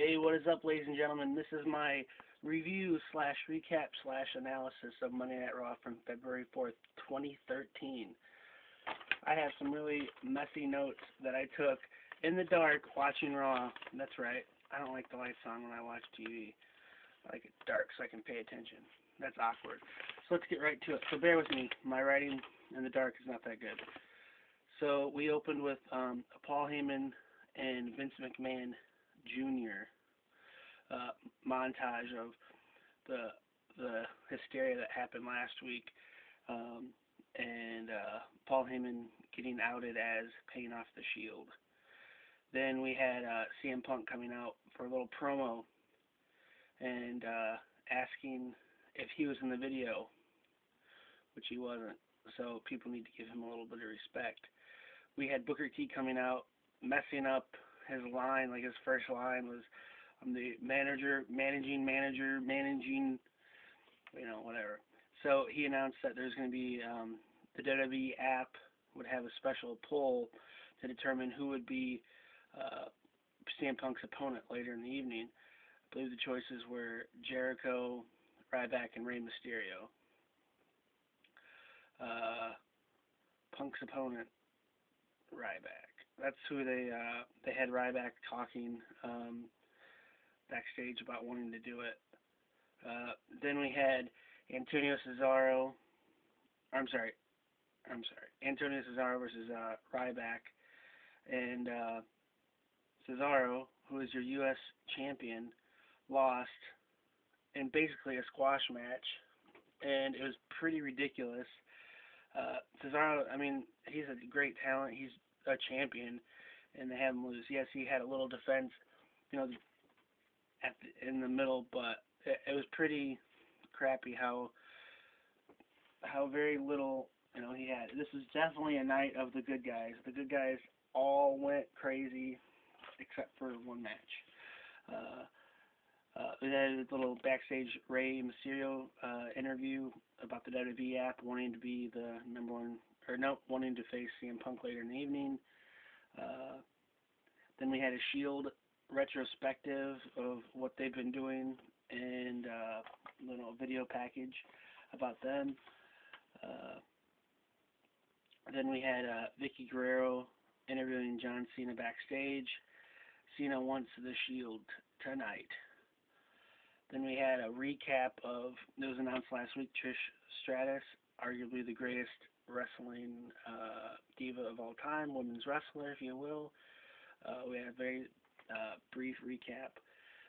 Hey, what is up, ladies and gentlemen? This is my review slash recap slash analysis of Monday Night Raw from February 4th, 2013. I have some really messy notes that I took in the dark watching Raw. That's right. I don't like the lights on when I watch TV. I like it dark so I can pay attention. That's awkward. So let's get right to it. So bear with me. My writing in the dark is not that good. So we opened with Paul Heyman and Vince McMahon Jr. Montage of the hysteria that happened last week, and Paul Heyman getting outed as paying off the Shield. Then we had CM Punk coming out for a little promo and asking if he was in the video, which he wasn't. So people need to give him a little bit of respect. We had Booker T coming out, messing up his line. Like his first line was, "I'm the managing, whatever." So he announced that there's going to be the WWE app would have a special poll to determine who would be CM Punk's opponent later in the evening. I believe the choices were Jericho, Ryback, and Rey Mysterio. Punk's opponent, Ryback. That's who they had Ryback talking backstage about wanting to do it. Then we had Antonio Cesaro versus Ryback, and Cesaro, who is your U.S. champion, lost in basically a squash match, and it was pretty ridiculous. Cesaro, I mean, he's a great talent. He's a champion, and they have him lose. Yes, he had a little defense, in the middle, but it was pretty crappy how very little he had. This was definitely a night of the good guys. The good guys all went crazy except for one match. We had a little backstage Rey Mysterio interview about the WWE app wanting to be the wanting to face CM Punk later in the evening. Then we had a Shield retrospective of what they've been doing and a little video package about them. Then we had Vicky Guerrero interviewing John Cena backstage. Cena wants the Shield tonight. Then we had a recap of, it was announced last week, Trish Stratus, arguably the greatest wrestling diva of all time, women's wrestler, if you will. We had a very brief recap.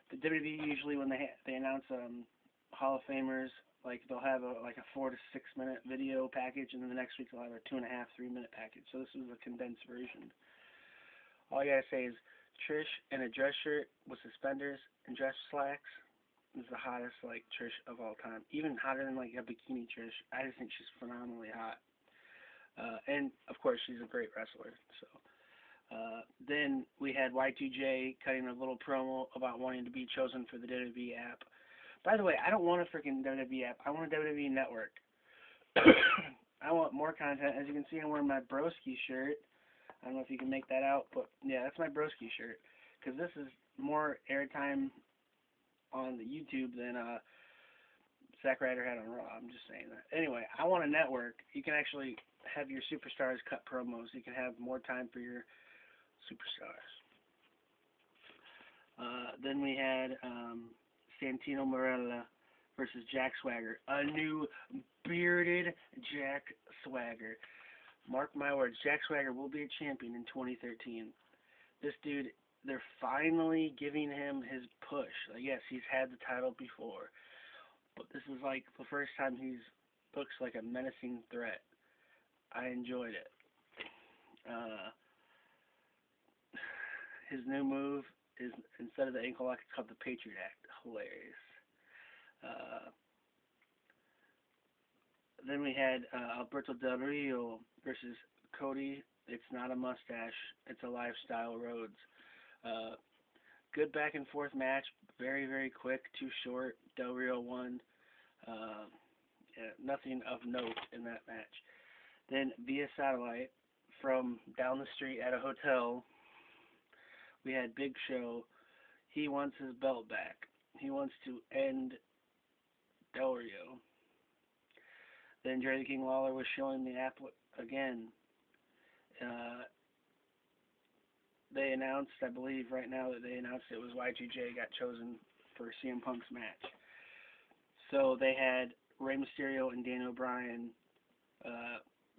The WWE usually, when they announce Hall of Famers, like they'll have a 4 to 6 minute video package, and then the next week they'll have a 2.5 to 3 minute package. So this was a condensed version. All I gotta say is Trish in a dress shirt with suspenders and dress slacks is the hottest Trish of all time. Even hotter than a bikini Trish. I just think she's phenomenally hot. And of course she's a great wrestler. So then we had Y2J cutting a little promo about wanting to be chosen for the WWE app. By the way, I don't want a freaking WWE app. I want a WWE network. I want more content. As you can see, I'm wearing my Broski shirt. I don't know if you can make that out, but yeah, that's my Broski shirt. Because this is more airtime on the YouTube than Zack Ryder had on Raw. I'm just saying that. Anyway, I want a network. You can actually have your superstars cut promos. You can have more time for your superstars. Then we had Santino Marella versus Jack Swagger. A new bearded Jack Swagger. Mark my words, Jack Swagger will be a champion in 2013. This dude, they're finally giving him his push. Yes, he's had the title before, but this is the first time he looks like a menacing threat. I enjoyed it. His new move is, instead of the ankle lock, it's called the Patriot Act. Hilarious. Then we had Alberto Del Rio versus Cody. It's not a mustache. It's a lifestyle, Rhodes. Good back and forth match. Very, very quick. Too short. Del Rio won. Nothing of note in that match. Then via satellite from down the street at a hotel, we had Big Show. He wants his belt back. He wants to end Del Rio. Then Jerry the King Lawler was showing the app again. Uh, they announced, I believe right now that they announced it was Y2J got chosen for CM Punk's match. So they had Rey Mysterio and Daniel Bryan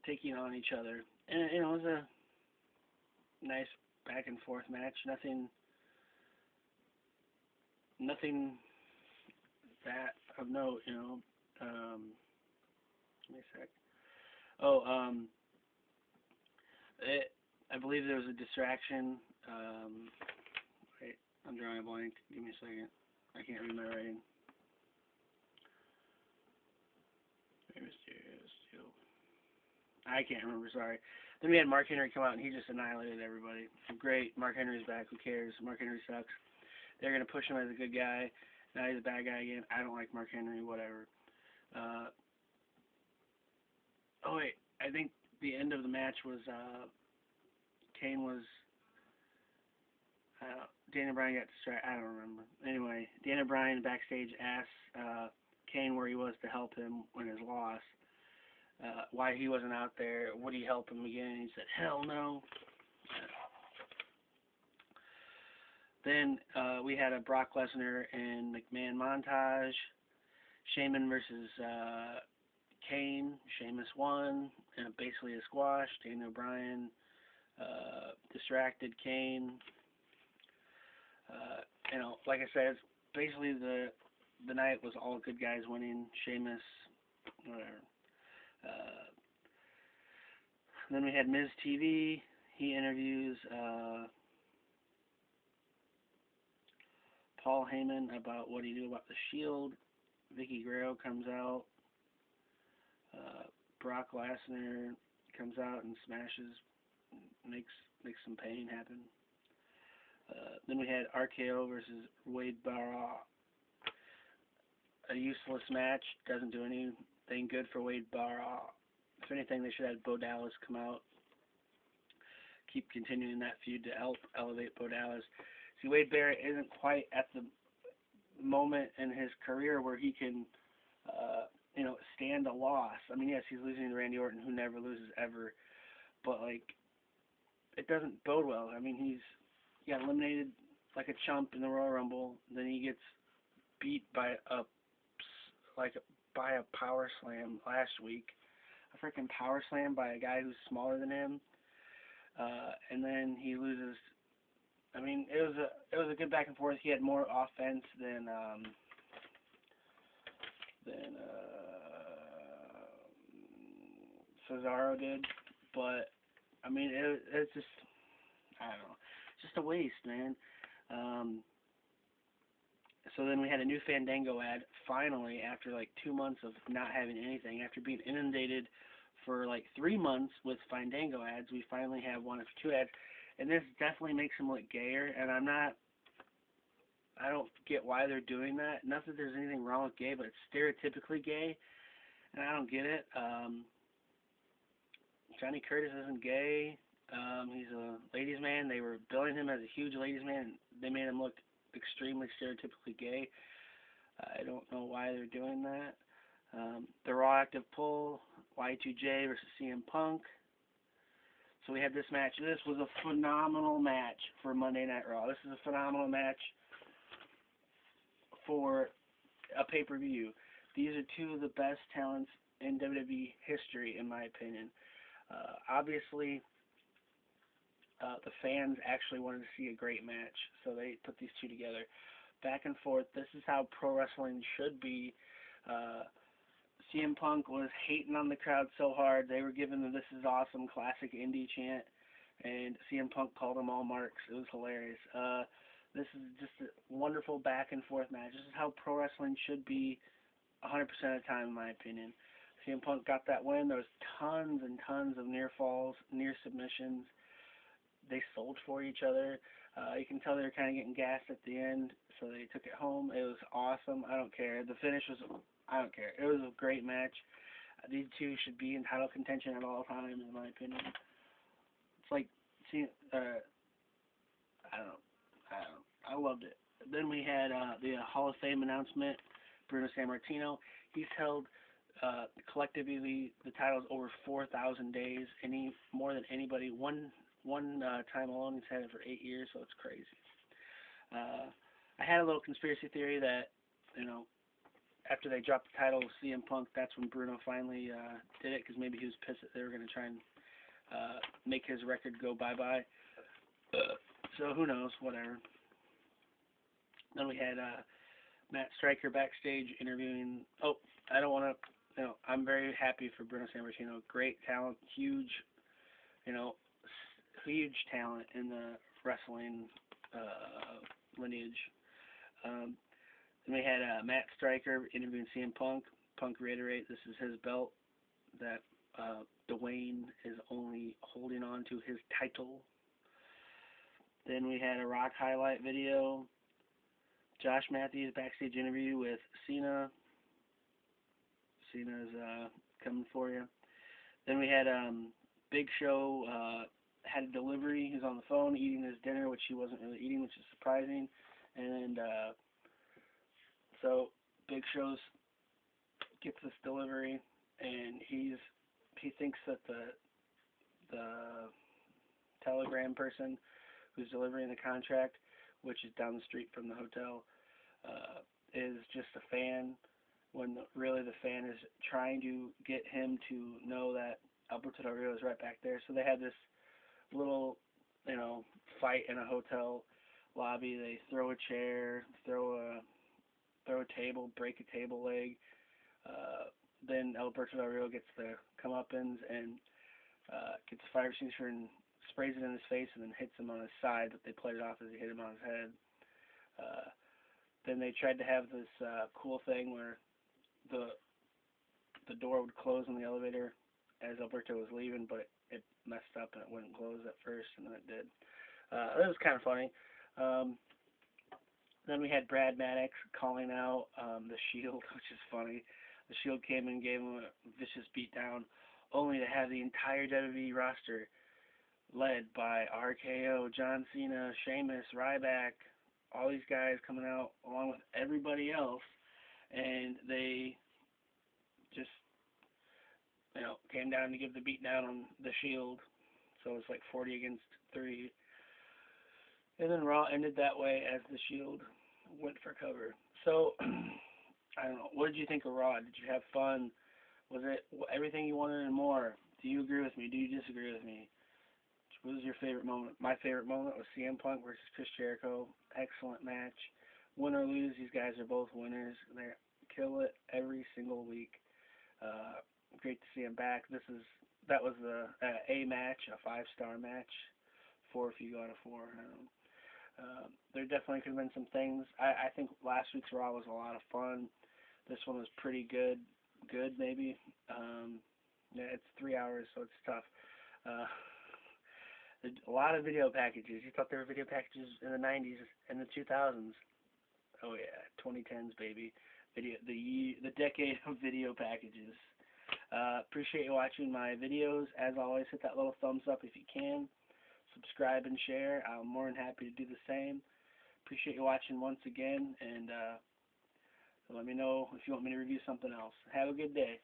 taking on each other. And it was a nice back and forth match. Nothing that of note, Give me a sec. Oh, I believe there was a distraction. Wait, I'm drawing a blank. Give me a second. I can't read my writing. I can't remember, sorry. Then we had Mark Henry come out and he just annihilated everybody. Great, Mark Henry's back, who cares? Mark Henry sucks. They're going to push him as a good guy. Now he's a bad guy again. I don't like Mark Henry, whatever. Oh wait, I think the end of the match was Kane was Daniel Bryan got distracted. I don't remember. Anyway, Daniel Bryan backstage asked Kane where he was to help him win his loss. Why he wasn't out there? Would he help him again? He said, "Hell no." Then we had a Brock Lesnar and McMahon montage. Sheamus versus Kane. Sheamus won, basically a squash. Daniel Bryan distracted Kane. Like I said, basically the night was all good guys winning. Sheamus, whatever. Then we had Miz TV. He interviews Paul Heyman about what he knew about the Shield. Vicky Guerrero comes out. Brock Lesnar comes out and smashes, makes some pain happen. Then we had RKO versus Wade Barrett. A useless match, doesn't do anything good for Wade Barrett. If anything, they should have Bo Dallas come out, keep continuing that feud to help elevate Bo Dallas. See, Wade Barrett isn't quite at the moment in his career where he can, stand a loss. I mean, yes, he's losing to Randy Orton, who never loses ever, but it doesn't bode well. I mean, he got eliminated like a chump in the Royal Rumble. Then he gets beat by a power slam last week. A freaking power slam by a guy who's smaller than him. And then he loses. I mean, it was a good back and forth. He had more offense than Cesaro did, but I mean, it's just, I don't know, just a waste, man. So then we had a new Fandango ad, finally, after 2 months of not having anything. After being inundated for 3 months with Fandango ads, we finally have one of 2 ads, and this definitely makes him look gayer, and I don't get why they're doing that. Not that there's anything wrong with gay, but it's stereotypically gay, and I don't get it. Johnny Curtis isn't gay. He's a ladies' man. They were billing him as a huge ladies' man, and they made him look extremely stereotypically gay. I don't know why they're doing that. The Raw Active Pull, Y2J versus CM Punk. So we had this match. This was a phenomenal match for Monday Night Raw. This is a phenomenal match for a pay-per-view. These are 2 of the best talents in WWE history, in my opinion. Obviously, the fans actually wanted to see a great match, so they put these 2 together. Back and forth. This is how pro wrestling should be. CM Punk was hating on the crowd so hard. They were giving the "This is awesome" classic indie chant, and CM Punk called them all marks. It was hilarious. This is just a wonderful back and forth match. This is how pro wrestling should be 100% of the time, in my opinion. CM Punk got that win. There was tons and tons of near falls, near submissions. They sold for each other. You can tell they were kind of getting gassed at the end, so they took it home. It was awesome. I don't care. The finish was, I don't care. It was a great match. These 2 should be in title contention at all times, in my opinion. It's like, see, I don't know. I loved it. Then we had the Hall of Fame announcement. Bruno Sammartino. He's held collectively the titles over 4,000 days, more than anybody. One time alone, he's had it for 8 years, so it's crazy. I had a little conspiracy theory that, you know, after they dropped the title with CM Punk, that's when Bruno finally did it, because maybe he was pissed that they were going to try and make his record go bye-bye. So who knows, whatever. Then we had Matt Striker backstage interviewing. Oh, I don't want to. I'm very happy for Bruno Sammartino. Great talent, huge, huge talent in the wrestling lineage. Then we had Matt Striker interviewing CM Punk. Punk reiterate this is his belt, that Dwayne is only holding on to his title. Then we had a Rock highlight video. Josh Matthews backstage interview with Cena. Cena's coming for you. Then we had Big Show had a delivery. He was on the phone eating his dinner, which he wasn't really eating, which is surprising. And so Big Show gets this delivery, and he thinks that the telegram person who's delivering the contract, which is down the street from the hotel, is just a fan, when really the fan is trying to get him to know that Alberto Del Rio is right back there. So they had this little, fight in a hotel lobby. They throw a chair, throw a table, break a table leg. Then Alberto Del Rio gets the comeuppance and gets a fire extinguisher and sprays it in his face and then hits him on his side, but they played it off as he hit him on his head. Then they tried to have this cool thing where the door would close on the elevator as Alberto was leaving, but it messed up and it wouldn't close at first, and then it did. That was kind of funny. Then we had Brad Maddox calling out the Shield, which is funny. The Shield came and gave him a vicious beatdown, only to have the entire WWE roster led by RKO, John Cena, Sheamus, Ryback, all these guys coming out along with everybody else, and they just, came down to give the beatdown on the Shield. So it's like 40 against 3. And then Raw ended that way as the Shield went for cover. So, I don't know. What did you think of Raw? Did you have fun? Was it everything you wanted and more? Do you agree with me? Do you disagree with me? What was your favorite moment? My favorite moment was CM Punk versus Chris Jericho. Excellent match. Win or lose, these guys are both winners. They kill it every single week. Great to see them back. That was a match, a 5-star match. 4 if you go out of 4. There definitely could have been some things. I think last week's Raw was a lot of fun. This one was pretty good. Good, maybe. Yeah, it's 3 hours, so it's tough. A lot of video packages. You thought there were video packages in the 90s and the 2000s. Oh yeah, 2010s, baby. The decade of video packages. Appreciate you watching my videos. As always, hit that little thumbs up if you can. Subscribe and share. I'm more than happy to do the same. Appreciate you watching once again, and let me know if you want me to review something else. Have a good day.